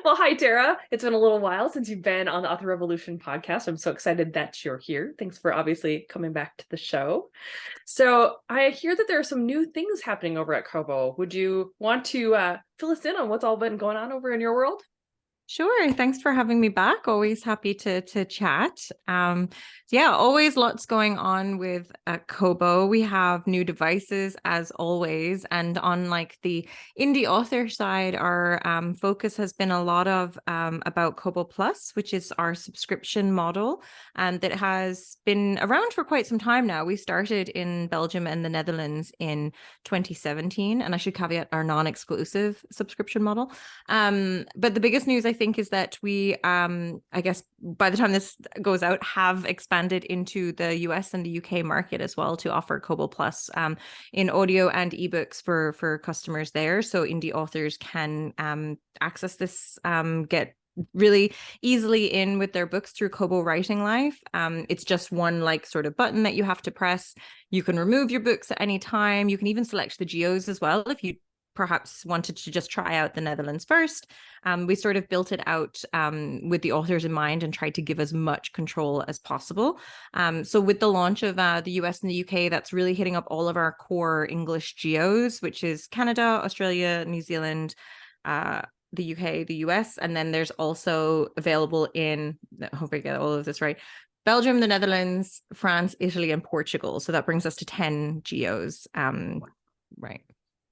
Well, hi, Tara. It's been a little while since you've been on the Author Revolution podcast. I'm so excited that you're here. Thanks for obviously coming back to the show. So I hear that there are some new things happening over at Kobo. Would you want to fill us in on what's all been going on over in your world? Sure. Thanks for having me back. Always happy to chat. Yeah, always lots going on with Kobo. We have new devices as always. And on like the indie author side, our focus has been a lot of about Kobo Plus, which is our subscription model, and that has been around for quite some time now. We started in Belgium and the Netherlands in 2017, and I should caveat our non-exclusive subscription model. But the biggest news I think is that we, I guess by the time this goes out, have expanded into the US and the UK market as well to offer Kobo Plus in audio and ebooks for customers there. So indie authors can access this, get really easily in with their books through Kobo Writing Life. It's just one like sort of button that you have to press. You can remove your books at any time. You can even select the geos as well if you perhaps wanted to just try out the Netherlands first. We sort of built it out with the authors in mind and tried to give as much control as possible. So with the launch of the US and the UK, that's really hitting up all of our core English geos, which is Canada, Australia, New Zealand, the UK, the US, and then there's also available in, I hope I get all of this right, Belgium, the Netherlands, France, Italy, and Portugal. So that brings us to 10 geos. Right.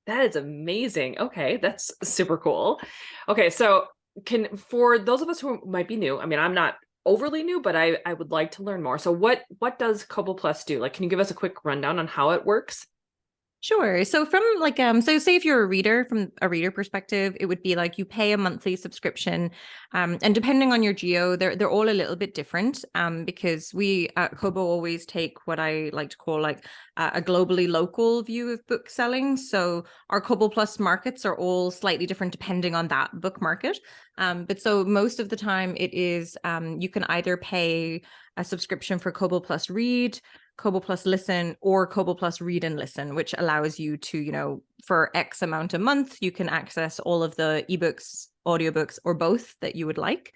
That is amazing. Okay, that's super cool. Okay, so for those of us who might be new, I mean, I'm not overly new, but I would like to learn more. So what does Kobo Plus do? Like, can you give us a quick rundown on how it works? Sure. So from like so say if you're a reader, from a reader perspective, it would be like you pay a monthly subscription. And depending on your geo, they're all a little bit different. Because we at Kobo always take what I like to call like a globally local view of book selling. So our Kobo Plus markets are all slightly different depending on that book market. But so most of the time it is you can either pay a subscription for Kobo Plus Read, Kobo Plus Listen, or Kobo Plus Read and Listen, which allows you to, for X amount a month, you can access all of the ebooks, audiobooks, or both that you would like.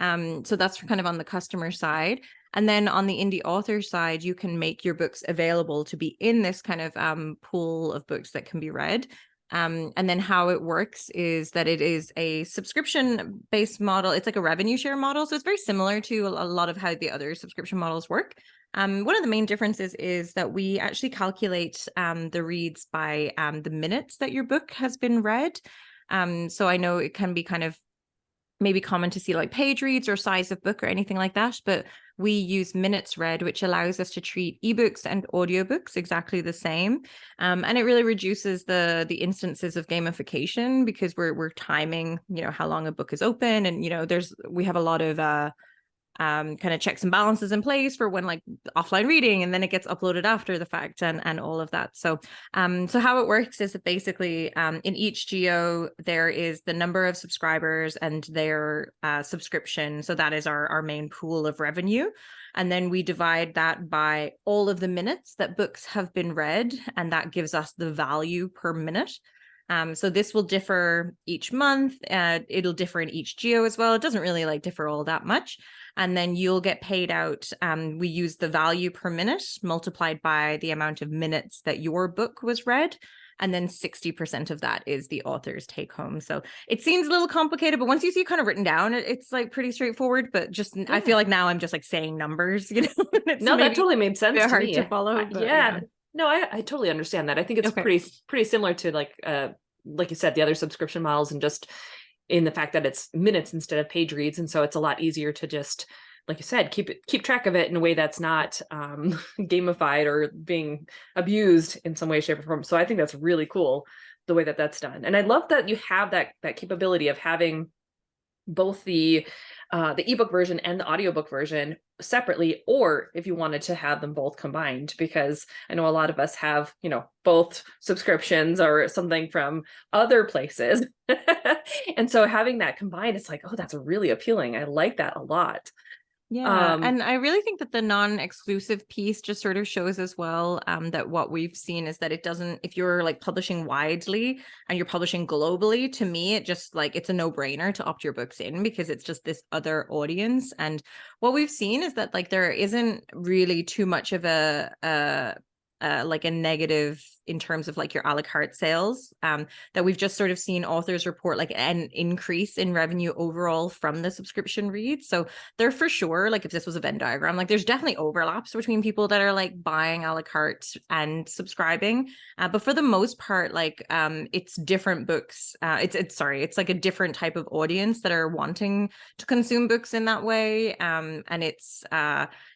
So that's kind of on the customer side. And then on the indie author side, you can make your books available to be in this kind of pool of books that can be read. And then how it works is that it is a subscription-based model. It's like a revenue share model. So it's very similar to a lot of how the other subscription models work. One of the main differences is that we actually calculate the reads by the minutes that your book has been read. So I know it can be kind of maybe common to see like page reads or size of book or anything like that, but we use minutes read, which allows us to treat ebooks and audiobooks exactly the same. And it really reduces the instances of gamification because we're timing, how long a book is open. And, we have a lot of kind of checks and balances in place for when like offline reading, and then it gets uploaded after the fact and all of that. So so how it works is that basically in each geo there is the number of subscribers and their subscription. So that is our main pool of revenue. And then we divide that by all of the minutes that books have been read, and that gives us the value per minute. So this will differ each month. It'll differ in each geo as well. It doesn't really like differ all that much. And then you'll get paid out. We use the value per minute multiplied by the amount of minutes that your book was read. And then 60% of that is the author's take home. So it seems a little complicated, but once you see it kind of written down, it's like pretty straightforward. But just, I feel like now I'm just like saying numbers, It's No, that totally made sense to hard me. to follow. But Yeah. No, I totally understand that. I think it's Okay. pretty similar to like you said, the other subscription models, and just in the fact that it's minutes instead of page reads. And so it's a lot easier to just, like you said, keep track of it in a way that's not gamified or being abused in some way, shape, or form. So I think that's really cool the way that that's done. And I love that you have that capability of having both the ebook version and the audiobook version separately, or if you wanted to have them both combined, because I know a lot of us have, both subscriptions or something from other places. And so having that combined, it's like, oh, that's really appealing. I like that a lot. Yeah, and I really think that the non-exclusive piece just sort of shows as well that what we've seen is that it doesn't, if you're like publishing widely and you're publishing globally, to me, it just like it's a no-brainer to opt your books in because it's just this other audience. And what we've seen is that like there isn't really too much of a like a negative in terms of like your a la carte sales, that we've just sort of seen authors report like an increase in revenue overall from the subscription reads. So there for sure, like if this was a Venn diagram, like there's definitely overlaps between people that are like buying a la carte and subscribing. But for the most part, like it's different books. It's like a different type of audience that are wanting to consume books in that way. And it's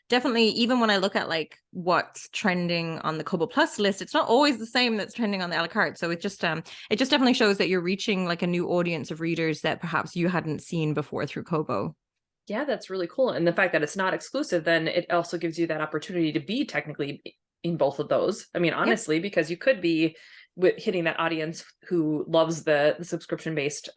definitely, even when I look at like what's trending on the Kobo Plus list, it's not always the same that's trending on the a la carte. So it just definitely shows that you're reaching like a new audience of readers that perhaps you hadn't seen before through Kobo. Yeah, that's really cool. And the fact that it's not exclusive, then it also gives you that opportunity to be technically in both of those. I mean, honestly, because you could be hitting that audience who loves the subscription based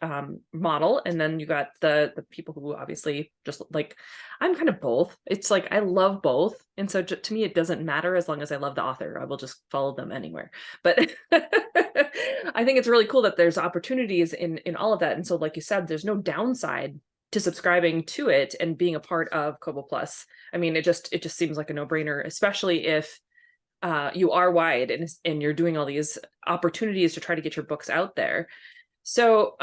model, and then you got the people who obviously just like, I'm kind of both. It's like I love both, and so to me it doesn't matter as long as I love the author. I will just follow them anywhere. But I think it's really cool that there's opportunities in all of that, and so like you said, there's no downside to subscribing to it and being a part of Kobo Plus. I mean, it just seems like a no-brainer, especially if you are wide and you're doing all these opportunities to try to get your books out there. So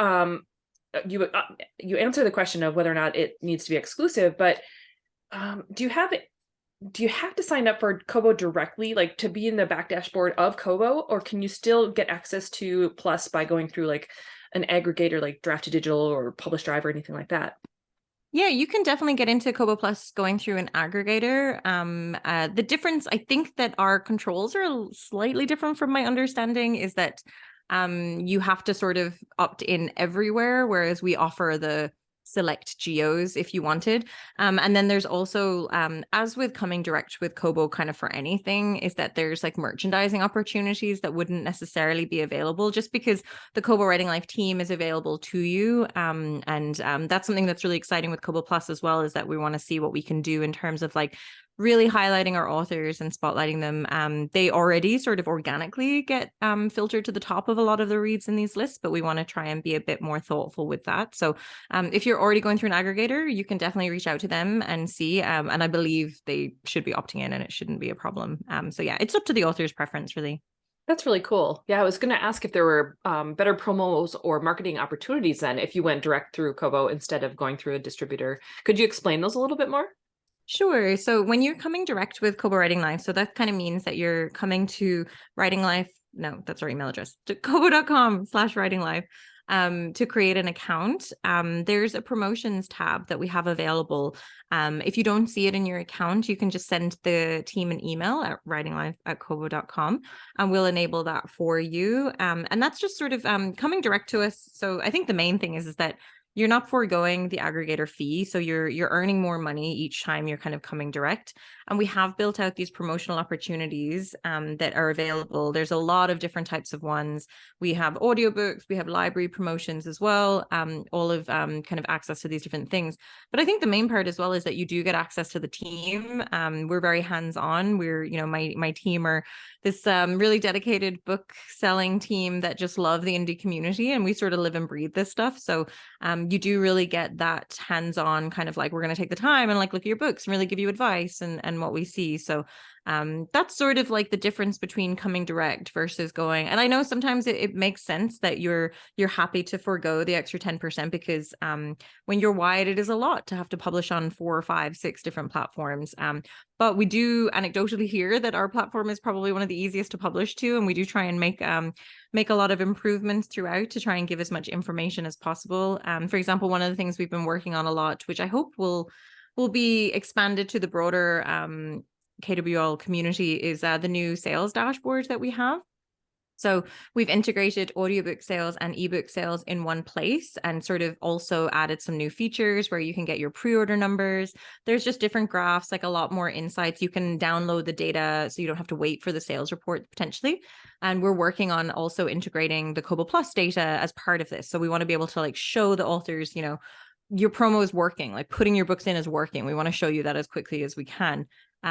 you answer the question of whether or not it needs to be exclusive, but do you have to sign up for Kobo directly, like to be in the back dashboard of Kobo, or can you still get access to Plus by going through like an aggregator like Draft to Digital or Publish Drive or anything like that? Yeah, you can definitely get into Kobo Plus going through an aggregator. The difference, I think that our controls are slightly different from my understanding, is that you have to sort of opt in everywhere, whereas we offer the select geos if you wanted. And then there's also, as with coming direct with Kobo kind of for anything, is that there's like merchandising opportunities that wouldn't necessarily be available just because the Kobo Writing Life team is available to you. And that's something that's really exciting with Kobo Plus as well, is that we want to see what we can do in terms of like really highlighting our authors and spotlighting them. They already sort of organically get filtered to the top of a lot of the reads in these lists, but we want to try and be a bit more thoughtful with that. So if you're already going through an aggregator, you can definitely reach out to them and see. And I believe they should be opting in and it shouldn't be a problem. So yeah, it's up to the author's preference, really. That's really cool. Yeah, I was going to ask if there were better promos or marketing opportunities then if you went direct through Kobo instead of going through a distributor. Could you explain those a little bit more? Sure. So when you're coming direct with Kobo Writing Life, so that kind of means that you're coming to Writing Life. No, that's our email address, to kobo.com/writing life to create an account. There's a promotions tab that we have available. If you don't see it in your account, you can just send the team an email at writinglife@kobo.com and we'll enable that for you. And that's just sort of coming direct to us. So I think the main thing is that you're not foregoing the aggregator fee. So you're earning more money each time you're kind of coming direct. And we have built out these promotional opportunities that are available. There's a lot of different types of ones. We have audiobooks, we have library promotions as well, all of kind of access to these different things. But I think the main part as well is that you do get access to the team. We're very hands-on. We're, my team are this really dedicated book selling team that just love the indie community, and we sort of live and breathe this stuff. So you do really get that hands-on kind of like, we're going to take the time and like look at your books and really give you advice and what we see. So that's sort of like the difference between coming direct versus going. And I know sometimes it makes sense that you're happy to forego the extra 10% because when you're wide, it is a lot to have to publish on 4, 5, 6 different platforms. But we do anecdotally hear that our platform is probably one of the easiest to publish to, and we do try and make a lot of improvements throughout to try and give as much information as possible. For example, one of the things we've been working on a lot, which I hope will be expanded to the broader KWL community, is the new sales dashboard that we have. So we've integrated audiobook sales and ebook sales in one place and sort of also added some new features where you can get your pre-order numbers. There's just different graphs, like a lot more insights. You can download the data so you don't have to wait for the sales report potentially. And we're working on also integrating the Kobo Plus data as part of this. So we want to be able to like show the authors, your promo is working, like putting your books in is working. We want to show you that as quickly as we can.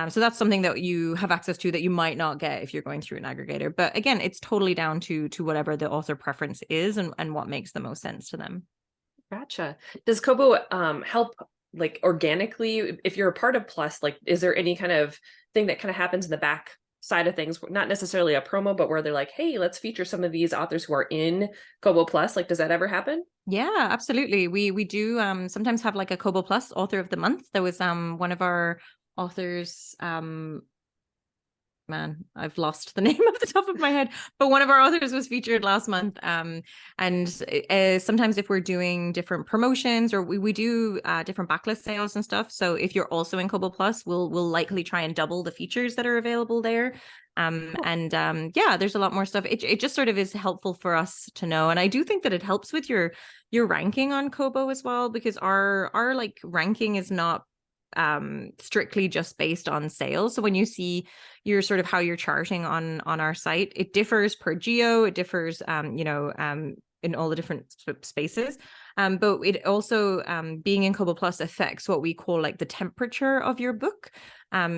So that's something that you have access to that you might not get if you're going through an aggregator. But again, it's totally down to whatever the author preference is and what makes the most sense to them. Gotcha. Does Kobo help like organically if you're a part of Plus? Like, is there any kind of thing that kind of happens in the back side of things, not necessarily a promo, but where they're like, hey, let's feature some of these authors who are in Kobo Plus? Like, does that ever happen? Yeah, absolutely. We do sometimes have like a Kobo Plus author of the month. There was one of our authors, man, I've lost the name off the top of my head, but one of our authors was featured last month. And sometimes if we're doing different promotions or we do different backlist sales and stuff. So if you're also in Kobo Plus, we'll likely try and double the features that are available there. Yeah, there's a lot more stuff. It just sort of is helpful for us to know. And I do think that it helps with your ranking on Kobo as well, because our like ranking is not strictly just based on sales. So when you see your sort of how you're charting on our site, it differs per geo, it differs in all the different spaces, but it also being in Kobo Plus affects what we call like the temperature of your book.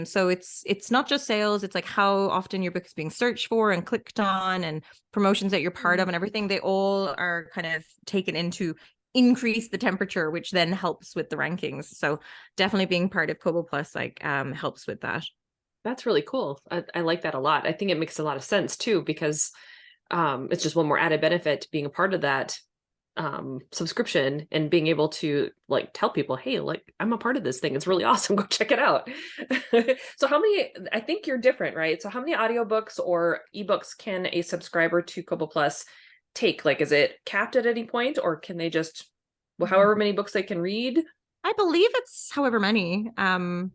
So it's not just sales, it's like how often your book is being searched for and clicked on, and promotions that you're part of and everything. They all are kind of taken into increase the temperature, which then helps with the rankings. So definitely being part of Kobo Plus helps with that. That's really cool. I like that a lot. I think it makes a lot of sense too, because it's just one more added benefit to being a part of that subscription and being able to like tell people, hey, like I'm a part of this thing. It's really awesome. Go check it out. So how many, I think you're different, right? So how many audiobooks or ebooks can a subscriber to Kobo Plus take? Like, is it capped at any point, or can they just, well, however many books they can read? I believe it's however many. I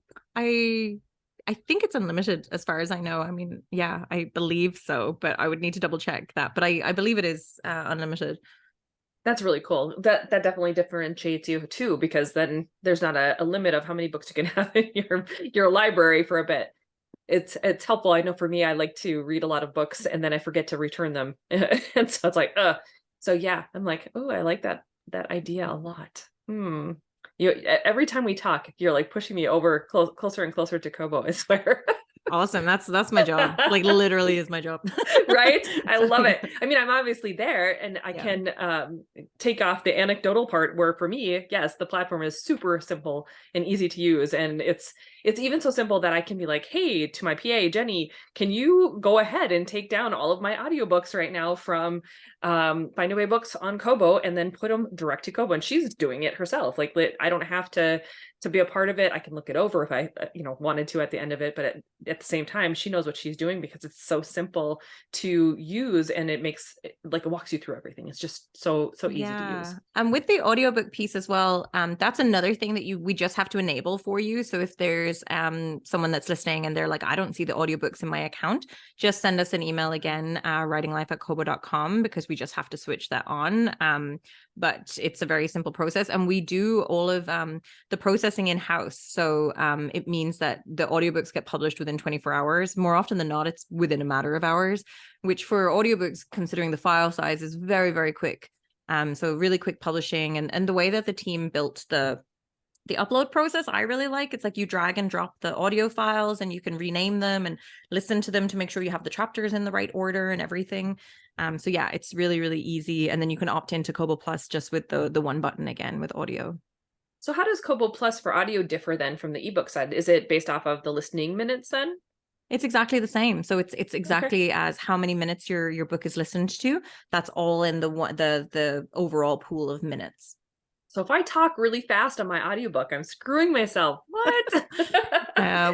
think it's unlimited as far as I know. I mean, yeah, I believe so, but I would need to double check that. But I believe it is unlimited. That's really cool. That definitely differentiates you too, because then there's not a limit of how many books you can have in your library for a bit. It's helpful. I know for me, I like to read a lot of books and then I forget to return them. And so it's like, so yeah, I'm like, oh, I like that idea a lot. You every time we talk, you're like pushing me over closer and closer to Kobo, I swear. Awesome. That's my job. Like literally is my job. Right? I love it. I mean, I'm obviously there and I can take off the anecdotal part where for me, yes, the platform is super simple and easy to use. And it's even so simple that I can be like, hey, to my PA, Jenny, can you go ahead and take down all of my audiobooks right now from Find a Way Books on Kobo and then put them direct to Kobo. And she's doing it herself. Like I don't have to be a part of it. I can look it over if I, wanted to at the end of it. But at the same time, she knows what she's doing because it's so simple to use and it makes it walks you through everything. It's just so easy to use. And with the audiobook piece as well, that's another thing that we just have to enable for you. So if there's someone that's listening and they're like, I don't see the audiobooks in my account, just send us an email again, writinglife@kobo.com, because we just have to switch that on. But it's a very simple process, and we do all of the processing in-house. So it means that the audiobooks get published within 24 hours. More often than not, it's within a matter of hours, which for audiobooks, considering the file size, is very, very quick. So really quick publishing, and the way that the team built the upload process, I really like. It's like you drag and drop the audio files and you can rename them and listen to them to make sure you have the chapters in the right order and everything. So yeah, it's really, really easy. And then you can opt into Kobo Plus just with the one button again with audio. So how does Kobo Plus for audio differ then from the ebook side? Is it based off of the listening minutes then? It's exactly the same. So it's exactly as how many minutes your book is listened to. That's all in the overall pool of minutes. So if I talk really fast on my audiobook, I'm screwing myself. What?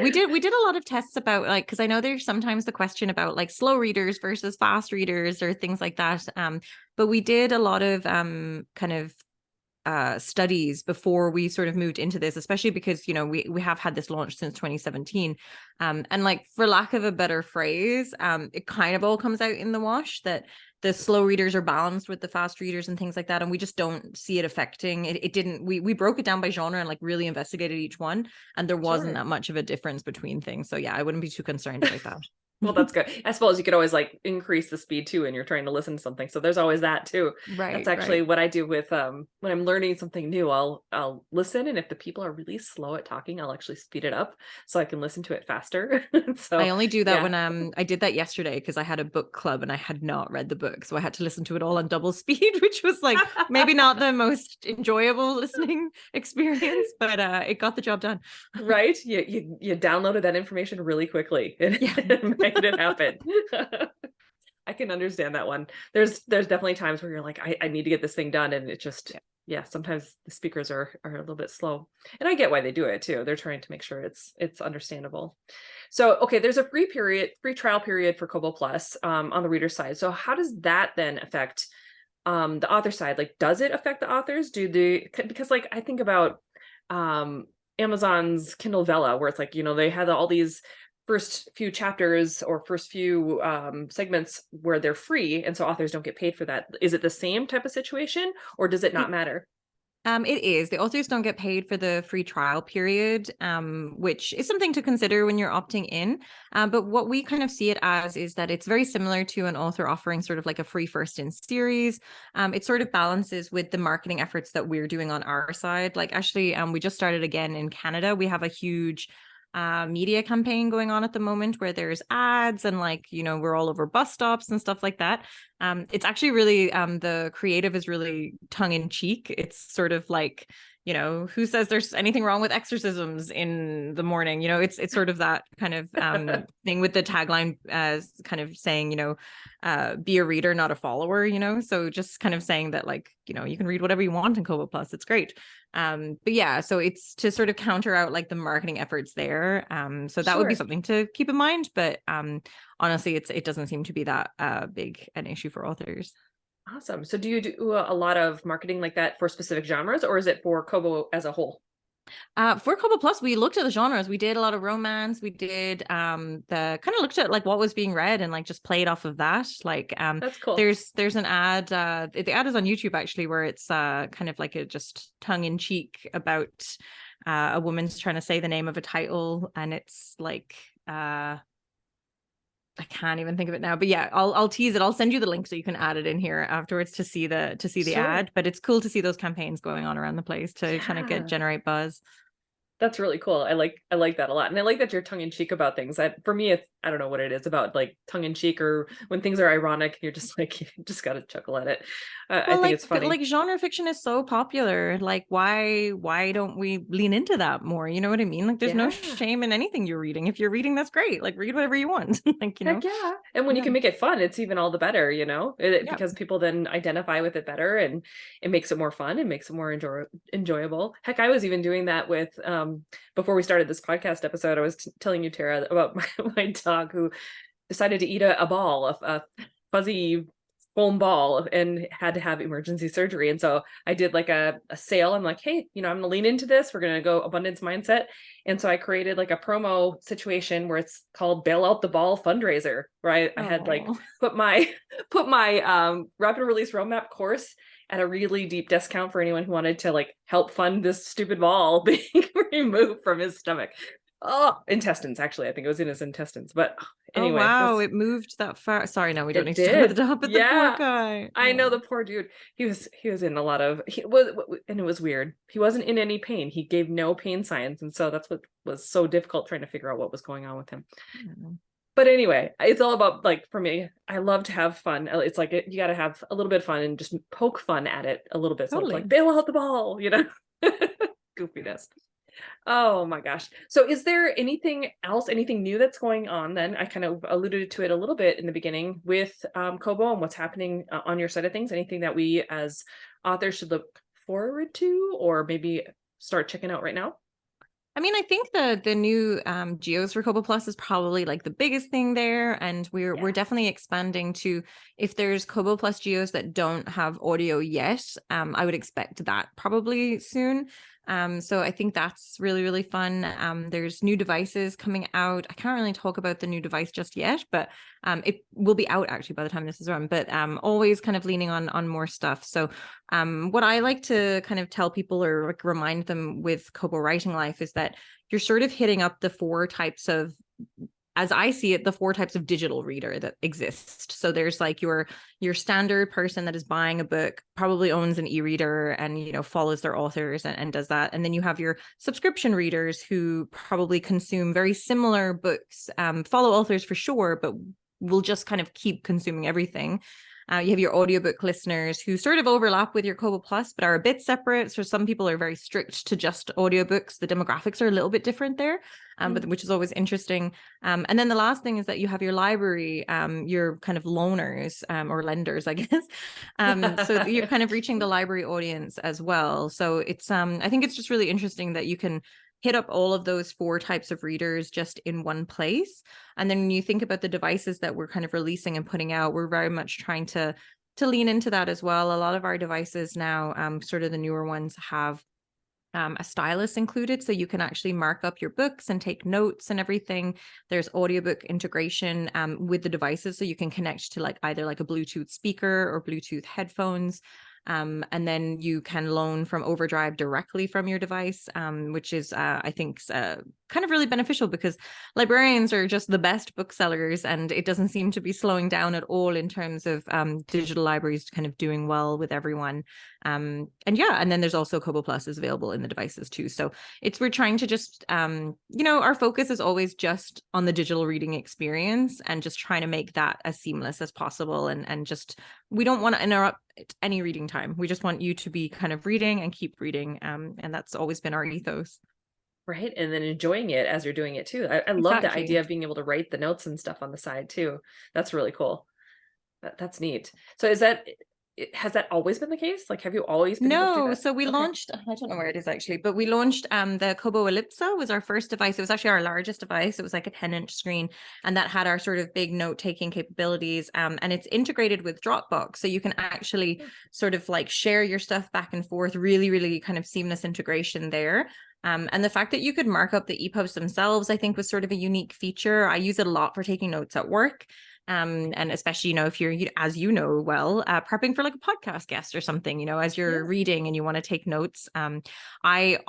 We did a lot of tests about, like, because I know there's sometimes the question about like slow readers versus fast readers or things like that. But we did a lot of kind of studies before we sort of moved into this, especially because we have had this launch since 2017, and like, for lack of a better phrase, it kind of all comes out in the wash that the slow readers are balanced with the fast readers and things like that, and we just don't see it affecting it. It didn't. We broke it down by genre and like really investigated each one, and there wasn't that much of a difference between things. So yeah, I wouldn't be too concerned about that. Well, that's good. I suppose you could always like increase the speed too, and you're trying to listen to something. So there's always that too. That's Right, actually right. what I do with when I'm learning something new. I'll listen, and if the people are really slow at talking, I'll actually speed it up so I can listen to it faster. I So only do that yeah. when I did that yesterday because I had a book club and I had not read the book. So I had to listen to it all on double speed, which was like maybe not the most enjoyable listening experience, but it got the job done. Right? You downloaded that information really quickly and Yeah. made it happen. I can understand that one. There's definitely times where you're like, I need to get this thing done, and it just Yeah. yeah, sometimes the speakers are a little bit slow. And I get why they do it too. They're trying to make sure it's understandable. So okay, there's a free trial period for Kobo Plus on the reader side. So how does that then affect the author side? Like, does it affect the authors? Do they, because like I think about um Amazon's Kindle Vella, where it's like, they had all these first few chapters or first few segments where they're free, and so authors don't get paid for that. Is it the same type of situation, or does it not matter? It is. The authors don't get paid for the free trial period, which is something to consider when you're opting in. But what we kind of see it as is that it's very similar to an author offering sort of like a free first in series. It sort of balances with the marketing efforts that we're doing on our side. Like actually, we just started again in Canada. We have a huge media campaign going on at the moment where there's ads and like, we're all over bus stops and stuff like that. It's actually really the creative is really tongue in cheek. It's sort of like, who says there's anything wrong with exorcisms in the morning? It's sort of that kind of thing with the tagline as kind of saying, be a reader, not a follower, so just kind of saying that like, you can read whatever you want in Kobo Plus. It's great. But yeah, so it's to sort of counter out like the marketing efforts there. So that would be Sure. something to keep in mind. But honestly, it doesn't seem to be that big an issue for authors. Awesome. So do you do a lot of marketing like that for specific genres, or is it for Kobo as a whole? For Kobo Plus, we looked at the genres. We did a lot of romance. We did the kind of looked at like what was being read and like just played off of that. Like That's cool. there's an ad. The ad is on YouTube actually, where it's kind of like a just tongue in cheek about a woman's trying to say the name of a title, and it's like I can't even think of it now, but yeah, I'll tease it. I'll send you the link so you can add it in here afterwards to see the Sure. ad. But it's cool to see those campaigns going on around the place to kind of Yeah. generate buzz. That's really cool. I like that a lot. And I like that you're tongue in cheek about things. For me, it's I don't know what it is about like tongue in cheek or when things are ironic, you're just like you just got to chuckle at it. I Well, think it's funny. like genre fiction is so popular. Like, why don't we lean into that more? You know what I mean? Like, there's no Yeah. shame in anything you're reading. If you're reading, that's great. Like, read whatever you want. Like, Heck yeah. And when you yeah, can make it fun, it's even all the better, yeah. because people then identify with it better, and it makes it more fun. It makes it more enjoyable. Heck, I was even doing that with, before we started this podcast episode, I was telling you, Tara, about my dog who decided to eat a ball, a fuzzy foam ball, and had to have emergency surgery. And so I did like a sale. I'm like, hey, I'm going to lean into this. We're going to go abundance mindset. And so I created like a promo situation where it's called Bail Out the Ball fundraiser, where I had like Oh, put my put my rapid release roadmap course at a really deep discount for anyone who wanted to like help fund this stupid ball being removed from his stomach. Oh, intestines, actually. I think it was in his intestines. But oh anyway, wow! that's It moved that far. Sorry, no, we don't it need to talk about the did. top. But the poor Yeah. guy. I know, Oh, the poor dude. He was in a lot of he was and it was weird. He wasn't in any pain. He gave no pain signs, and so that's what was so difficult trying to figure out what was going on with him. yeah. But anyway, it's all about like for me, I love to have fun. It's like you got to have a little bit of fun and just poke fun at it a little bit. So it's like Totally. bail out the ball, goofiness. Oh my gosh. So is there anything else, anything new that's going on then? I kind of alluded to it a little bit in the beginning with Kobo and what's happening on your side of things. Anything that we as authors should look forward to or maybe start checking out right now? I mean, I think the new geos for Kobo Plus is probably like the biggest thing there, and we're Yeah. definitely expanding to if there's Kobo Plus geos that don't have audio yet. I would expect that probably soon. So I think that's really fun. There's new devices coming out. I can't really talk about the new device just yet, but it will be out actually by the time this is run. But always kind of leaning on more stuff. So what I like to kind of tell people or like remind them with Kobo Writing Life is that you're sort of hitting up the four types of as I see it, the 4 types of digital reader that exist. So there's like your standard person that is buying a book, probably owns an e-reader and, you know, follows their authors and does that. And then you have your subscription readers who probably consume very similar books, follow authors for sure, but will just kind of keep consuming everything. You have your audiobook listeners who sort of overlap with your Kobo Plus, but are a bit separate. So some people are very strict to just audiobooks. The demographics are a little bit different there, but which is always interesting. And then the last thing is that you have your library, your kind of loaners or lenders, I guess. So you're kind of reaching the library audience as well. So it's, I think it's just really interesting that you can hit up all of those 4 types of readers just in one place. And then when you think about the devices that we're kind of releasing and putting out, we're very much trying to lean into that as well. A lot of our devices now, sort of the newer ones, have a stylus included, so you can actually mark up your books and take notes and everything. There's audiobook integration with the devices, so you can connect to like either like a Bluetooth speaker or Bluetooth headphones. And then you can loan from Overdrive directly from your device, which is, I think, kind of really beneficial because librarians are just the best booksellers, and it doesn't seem to be slowing down at all in terms of digital libraries kind of doing well with everyone. And yeah, and then there's also Kobo Plus is available in the devices too. So we're trying to just, you know, our focus is always just on the digital reading experience and just trying to make that as seamless as possible. And just, we don't want to interrupt any reading time. We just want you to be kind of reading and keep reading. And that's always been our ethos. Right. And then enjoying it as you're doing it too. I love the Exactly. idea of being able to write the notes and stuff on the side too. That's really cool. That's neat. So has that always been the case? Like, have you always been able to do No, that? so we Okay. launched, I don't know where it is actually, but we launched the Kobo Ellipsa was our first device. It was actually our largest device. It was like a 10-inch screen, and that had our sort of big note-taking capabilities. And it's integrated with Dropbox. So you can actually sort of like share your stuff back and forth, really, really kind of seamless integration there. And the fact that you could mark up the EPUBs themselves, I think, was sort of a unique feature. I use it a lot for taking notes at work. And especially, you know, if you're, as you know well, prepping for like a podcast guest or something, you know, as you're reading and you want to take notes. I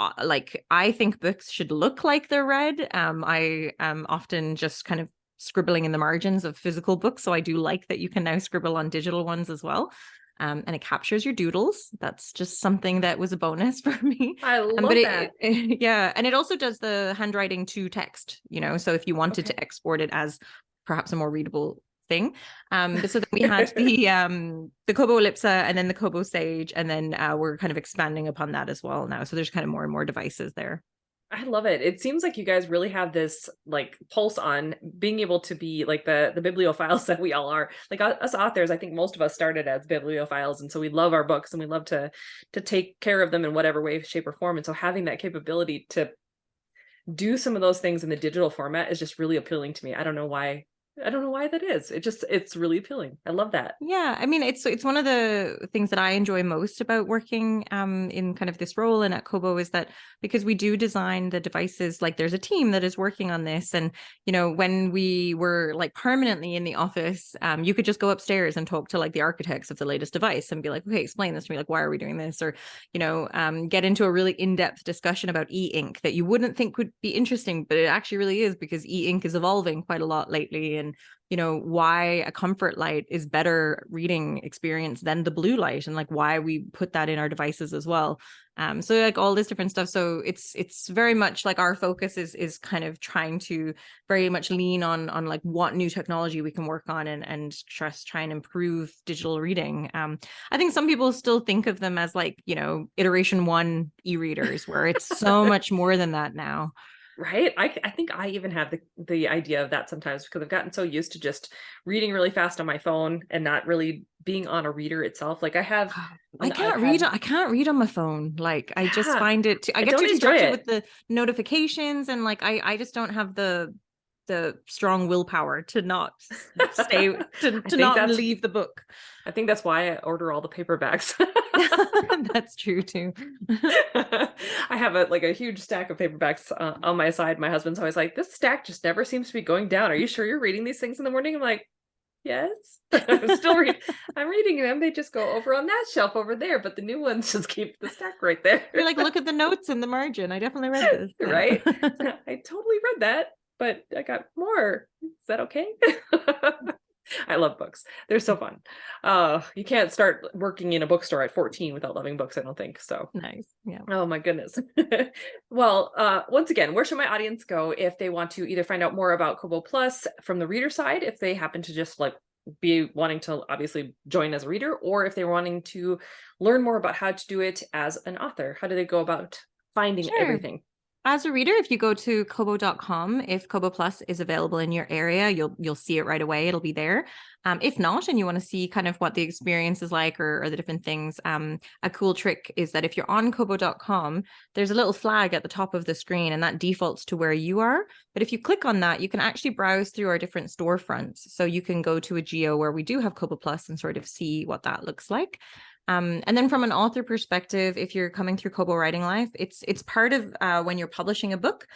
think books should look like they're read. I am often just kind of scribbling in the margins of physical books. So I do like that you can now scribble on digital ones as well. And it captures your doodles. That's just something that was a bonus for me. I love but that. Yeah. And it also does the handwriting to text, you know, so if you wanted to export it as perhaps a more readable thing. So then we had the Kobo Ellipsa and then the Kobo Sage, and then we're kind of expanding upon that as well now. So there's kind of more and more devices there. I love it. It seems like you guys really have this like pulse on being able to be like the bibliophiles that we all are. Like us authors, I think most of us started as bibliophiles, and so we love our books and we love to take care of them in whatever way, shape, or form. And so having that capability to do some of those things in the digital format is just really appealing to me. I don't know why. I don't know why that is. It's really appealing. I love that. Yeah, I mean, it's one of the things that I enjoy most about working in kind of this role and at Kobo is that because we do design the devices, like there's a team that is working on this. And, you know, when we were like permanently in the office, you could just go upstairs and talk to like the architects of the latest device and be like, okay, explain this to me. Like, why are we doing this? Or, you know, get into a really in-depth discussion about e-ink that you wouldn't think would be interesting, but it actually really is because e-ink is evolving quite a lot lately. And you know, why a comfort light is better reading experience than the blue light, and like why we put that in our devices as well. So like all this different stuff. So it's very much like our focus is kind of trying to very much lean on like what new technology we can work on and just try and improve digital reading. I think some people still think of them as like, you know, iteration 1 e-readers, where it's so much more than that now. Right. I think I even have the idea of that sometimes because I've gotten so used to just reading really fast on my phone and not really being on a reader itself. Like I have I can't read. I can't read on my phone. Like I just find it. I get too distracted with the notifications, and like I just don't have the strong willpower to not stay to not leave the book. I think that's why I order all the paperbacks. That's true too. I have a huge stack of paperbacks on my side. My husband's always like, this stack just never seems to be going down. Are you sure you're reading these things in the morning? I'm like, yes. I'm still reading. I'm reading them. They just go over on that shelf over there, but the new ones just keep the stack right there. You're like, look at the notes in the margin. I definitely read this. Right? I totally read that. but I got more. Is that okay? I love books. They're so fun. You can't start working in a bookstore at 14 without loving books, I don't think. So, Nice. Yeah. oh my goodness. Well, once again, where should my audience go if they want to either find out more about Kobo Plus from the reader side, if they happen to just like be wanting to obviously join as a reader, or if they're wanting to learn more about how to do it as an author? How do they go about finding Sure. everything? As a reader, if you go to kobo.com, if Kobo Plus is available in your area, you'll see it right away. It'll be there. If not, and you want to see kind of what the experience is like or the different things, a cool trick is that if you're on kobo.com, there's a little flag at the top of the screen and that defaults to where you are. But if you click on that, you can actually browse through our different storefronts. So you can go to a geo where we do have Kobo Plus and sort of see what that looks like. And then from an author perspective, if you're coming through Kobo Writing Life, it's part of when you're publishing a book.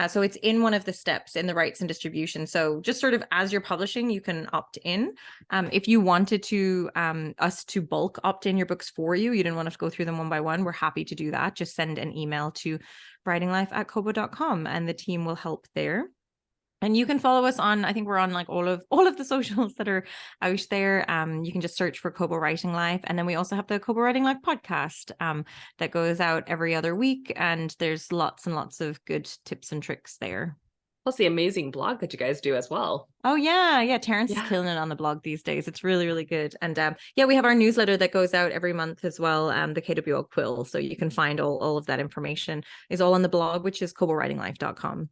So it's in one of the steps in the rights and distribution. So just sort of as you're publishing, you can opt in. If you wanted to us to bulk opt in your books for you, you didn't want us to go through them one by one, we're happy to do that. Just send an email to writinglife@kobo.com and the team will help there. And you can follow us on, I think we're on like all of the socials that are out there. You can just search for Kobo Writing Life. And then we also have the Kobo Writing Life podcast that goes out every other week. And there's lots and lots of good tips and tricks there. Plus the amazing blog that you guys do as well. Oh, yeah. Yeah. Terrence is killing it on the blog these days. It's really, really good. And yeah, we have our newsletter that goes out every month as well, the KWO Quill. So you can find all of that information is all on the blog, which is kobowritinglife.com.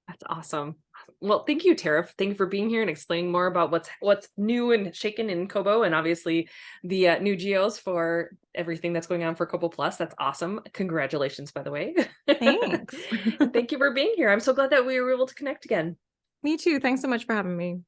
That's awesome. Well, thank you, Tara. Thank you for being here and explaining more about what's new and shaken in Kobo, and obviously the new geos for everything that's going on for Kobo Plus. That's awesome. Congratulations, by the way. Thanks. Thank you for being here. I'm so glad that we were able to connect again. Me too. Thanks so much for having me.